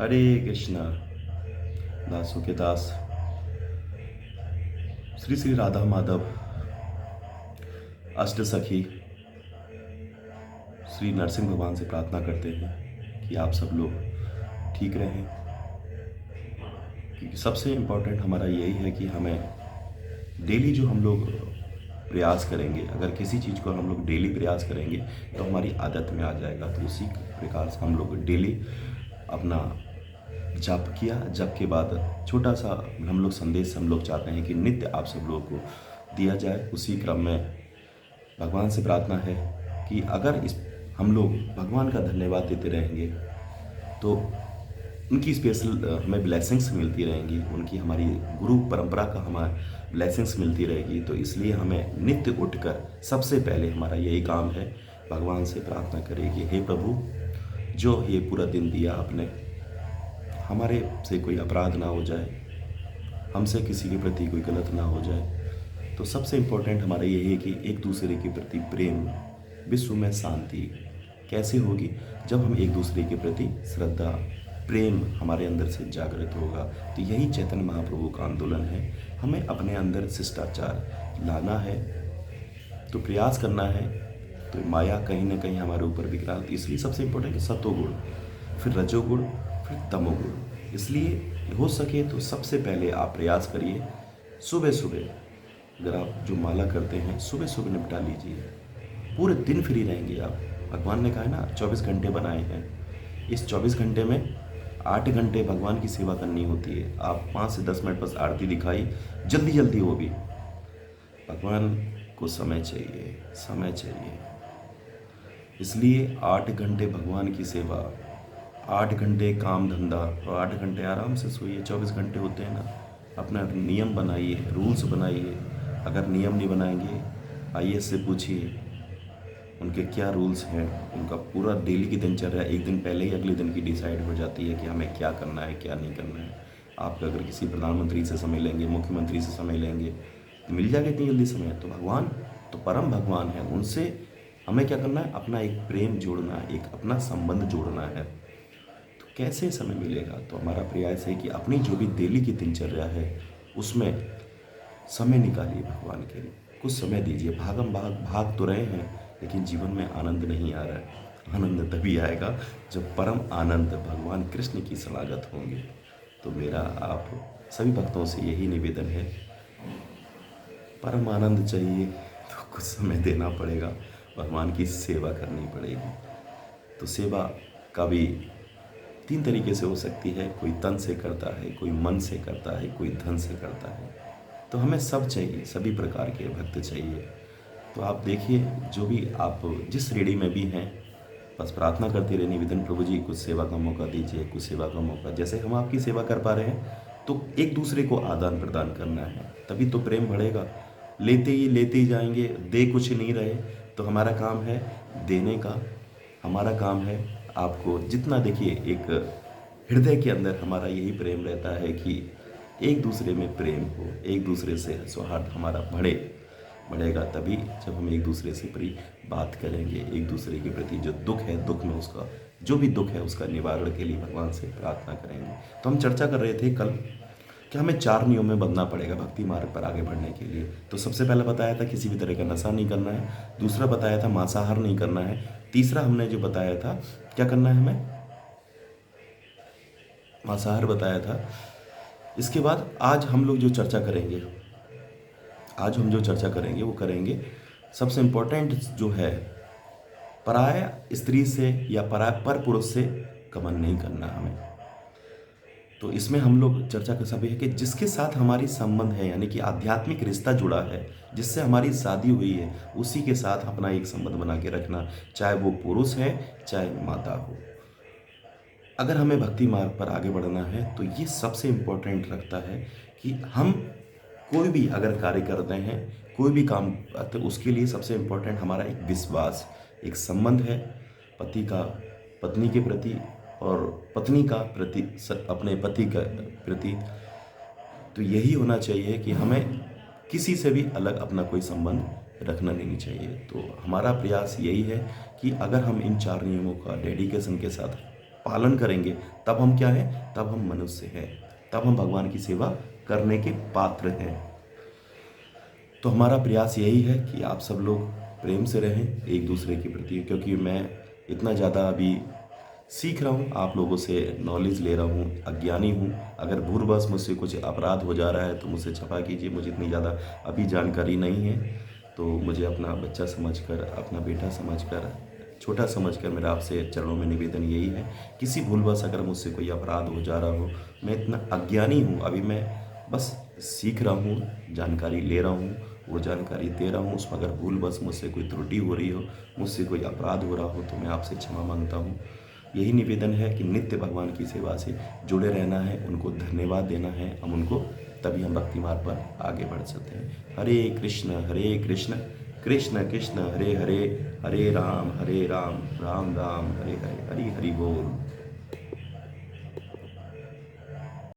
हरे कृष्णा। दासों के दास श्री श्री राधा माधव अष्ट सखी श्री नरसिंह भगवान से प्रार्थना करते हैं कि आप सब लोग ठीक रहें, क्योंकि सबसे इम्पोर्टेंट हमारा यही है कि हमें डेली जो हम लोग प्रयास करेंगे, अगर किसी चीज़ को हम लोग डेली प्रयास करेंगे तो हमारी आदत में आ जाएगा। तो उसी प्रकार से हम लोग डेली अपना जप किया, जप के बाद छोटा सा हम लोग संदेश हम लोग चाहते हैं कि नित्य आप सब लोगों को दिया जाए। उसी क्रम में भगवान से प्रार्थना है कि अगर इस हम लोग भगवान का धन्यवाद देते रहेंगे तो उनकी स्पेशल हमें ब्लेसिंग्स मिलती रहेंगी, उनकी हमारी गुरु परंपरा का हमारे ब्लेसिंग्स मिलती रहेगी। तो इसलिए हमें नित्य उठकर सबसे पहले हमारा यही काम है, भगवान से प्रार्थना करें कि हे प्रभु, जो ये पूरा दिन दिया आपने, हमारे से कोई अपराध ना हो जाए, हमसे किसी के प्रति कोई गलत ना हो जाए। तो सबसे इम्पोर्टेंट हमारा यही है कि एक दूसरे के प्रति प्रेम, विश्व में शांति कैसे होगी? जब हम एक दूसरे के प्रति श्रद्धा, प्रेम हमारे अंदर से जागृत होगा। तो यही चैतन्य महाप्रभु का आंदोलन है। हमें अपने अंदर शिष्टाचार लाना है, तो प्रयास करना है। तो माया कहीं ना कहीं हमारे ऊपर विकराल, इसलिए सबसे इम्पोर्टेंट है सतोगुण, फिर रजोगुण, फिर तमोगुण। इसलिए हो सके तो सबसे पहले आप प्रयास करिए, सुबह सुबह अगर आप जो माला करते हैं सुबह सुबह निपटा लीजिए। पूरे दिन फ्री रहेंगे आप। भगवान ने कहा है ना, 24 घंटे बनाए हैं। इस 24 घंटे में 8 घंटे भगवान की सेवा करनी होती है। आप 5 से 10 मिनट बस आरती दिखाई, जल्दी जल्दी वो भी। भगवान को समय चाहिए, समय चाहिए। इसलिए 8 घंटे भगवान की सेवा, 8 घंटे काम धंधा और 8 घंटे आराम से सोइए। 24 घंटे होते हैं ना, अपना नियम बनाइए, रूल्स बनाइए। अगर नियम नहीं बनाएंगे, आइए से पूछिए उनके क्या रूल्स हैं। उनका पूरा डेली की दिनचर्या एक दिन पहले ही अगले दिन की डिसाइड हो जाती है कि हमें क्या करना है, क्या नहीं करना है। आप अगर किसी प्रधानमंत्री से समय लेंगे, मुख्यमंत्री से समय लेंगे, तो मिल जाएगा इतनी जल्दी समय। तो भगवान तो परम भगवान है, उनसे हमें क्या करना है? अपना एक प्रेम जोड़ना है, एक अपना संबंध जोड़ना है। तो कैसे समय मिलेगा? तो हमारा प्रयास है कि अपनी जो भी डेली की दिनचर्या है उसमें समय निकालिए भगवान के लिए, कुछ समय दीजिए। भागम भाग भाग तो रहे हैं, लेकिन जीवन में आनंद नहीं आ रहा है। आनंद तभी आएगा जब परम आनंद भगवान कृष्ण की शलाघत होंगे। तो मेरा आप सभी भक्तों से यही निवेदन है, परम आनंद चाहिए तो कुछ समय देना पड़ेगा, भगवान की सेवा करनी पड़ेगी। तो सेवा का भी 3 तरीके से हो सकती है। कोई तन से करता है, कोई मन से करता है, कोई धन से करता है। तो हमें सब चाहिए, सभी प्रकार के भक्त चाहिए। तो आप देखिए, जो भी आप जिस श्रेणी में भी हैं, बस प्रार्थना करते रहिए, निवेदन, प्रभु जी कुछ सेवा का मौका दीजिए, कुछ सेवा का मौका। जैसे हम आपकी सेवा कर पा रहे हैं, तो एक दूसरे को आदान प्रदान करना है, तभी तो प्रेम बढ़ेगा। लेते ही जाएंगे, दे कुछ नहीं रहे, तो हमारा काम है देने का। हमारा काम है आपको जितना, देखिए, एक हृदय के अंदर हमारा यही प्रेम रहता है कि एक दूसरे में प्रेम हो, एक दूसरे से सौहार्द हमारा बढ़ेगा तभी जब हम एक दूसरे से बड़ी बात करेंगे। एक दूसरे के प्रति जो दुख है, दुख में उसका जो भी दुख है उसका निवारण के लिए भगवान से प्रार्थना करेंगे। तो हम चर्चा कर रहे थे कल कि हमें 4 नियम में बंधना पड़ेगा भक्ति मार्ग पर आगे बढ़ने के लिए। तो सबसे पहले बताया था किसी भी तरह का नशा नहीं करना है, दूसरा बताया था मांसाहार नहीं करना है, तीसरा हमने जो बताया था क्या करना है, हमें मांसाहार बताया था। इसके बाद आज हम लोग जो चर्चा करेंगे, वो करेंगे सबसे इम्पोर्टेंट जो है, पराया स्त्री से या पराया पर पुरुष से गमन नहीं करना हमें। तो इसमें हम लोग चर्चा कर सकते हैं कि जिसके साथ हमारी संबंध है, यानी कि आध्यात्मिक रिश्ता जुड़ा है, जिससे हमारी शादी हुई है, उसी के साथ अपना एक संबंध बना के रखना, चाहे वो पुरुष है चाहे माता हो। अगर हमें भक्ति मार्ग पर आगे बढ़ना है तो ये सबसे इम्पोर्टेंट रखता है कि हम कोई भी अगर कार्य करते हैं, कोई भी काम, तो उसके लिए सबसे इम्पोर्टेंट हमारा एक विश्वास, एक संबंध है पति का पत्नी के प्रति और पत्नी का प्रति अपने पति का प्रति। तो यही होना चाहिए कि हमें किसी से भी अलग अपना कोई संबंध रखना नहीं चाहिए। तो हमारा प्रयास यही है कि अगर हम इन 4 नियमों का डेडिकेशन के साथ पालन करेंगे, तब हम क्या हैं, तब हम मनुष्य हैं, तब हम भगवान की सेवा करने के पात्र हैं। तो हमारा प्रयास यही है कि आप सब लोग प्रेम से रहें एक दूसरे के प्रति, क्योंकि मैं इतना ज़्यादा अभी सीख रहा हूँ, आप लोगों से नॉलेज ले रहा हूँ, अज्ञानी हूँ। अगर भूलवश मुझसे कुछ अपराध हो जा रहा है तो मुझसे क्षमा कीजिए, मुझे इतनी ज़्यादा अभी जानकारी नहीं है। तो मुझे अपना बच्चा समझकर, अपना बेटा समझकर, छोटा समझकर मेरा आपसे चरणों में निवेदन यही है, किसी भूलवश अगर मुझसे कोई अपराध हो जा रहा हो, मैं इतना अज्ञानी हूँ, अभी मैं बस सीख रहा हूँ, जानकारी ले रहा हूँ, वो जानकारी दे रहा हूँ, उसमें अगर भूलवश मुझसे कोई त्रुटि हो रही हो, मुझसे कोई अपराध हो रहा हो, तो मैं आपसे क्षमा मांगता हूँ। यही निवेदन है कि नित्य भगवान की सेवा से जुड़े रहना है, उनको धन्यवाद देना है हम उनको, तभी हम भक्ति मार्ग पर आगे बढ़ सकते हैं। हरे कृष्ण कृष्ण कृष्ण हरे हरे, हरे राम राम राम हरे हरे, हरि हरि बोल।